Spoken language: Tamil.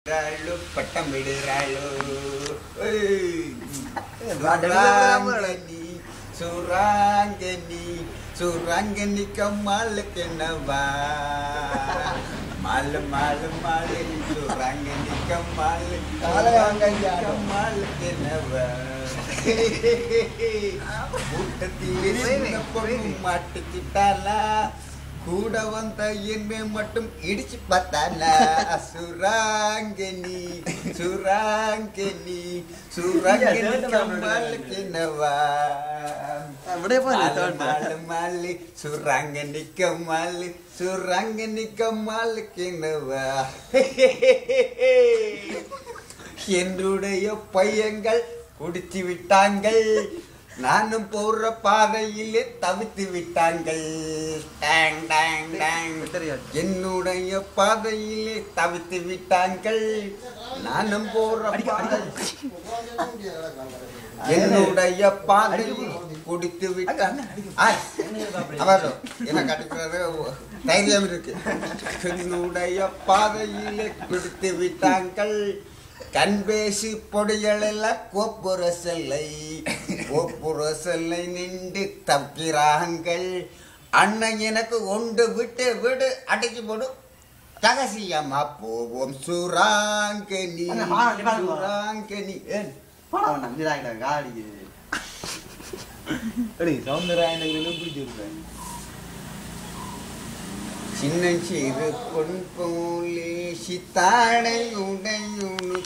Ralu patam bidiralu, surangeni kamal kenava, malam surangeni kamal kenava. Bukti ini mati kita lah. கூடவந்த என்னை மட்டும் இடிச்சு பார்த்தானா சுராங்கனி சுராங்கனி சுராங்கனி கம்மாளுக்கு என்னவா மாலு சுராங்கனி கம்மாளுக்கு என்னவா என்னுடைய பையங்கள் குடித்து விட்டாங்கள் நானும் போற பாதையிலே தவித்து விட்டாங்கள் டாங் டாங் டாங் என்னுடைய பாதையிலே தவித்து விட்டாங்கள் நானும் போற என்னுடைய பாதையில் குடித்து விட்டாங்க என்ன கட்டுக்கிறது தைரியம் இருக்கு என்னுடைய பாதையிலே குடித்து விட்டாங்கள் கண்பேசி பொடிகளெல்லாம் கோப்புற செல்லை நின்று தவிக்கிறாங்கள் அண்ணன் எனக்கு ஒன்று விட்டு விடு அடிச்சு போடு ரகசியமா போவோம் சுராங்கனி சுராங்கனி சின்ன சிறு பொன் போலே சித்தாடை உடையுணு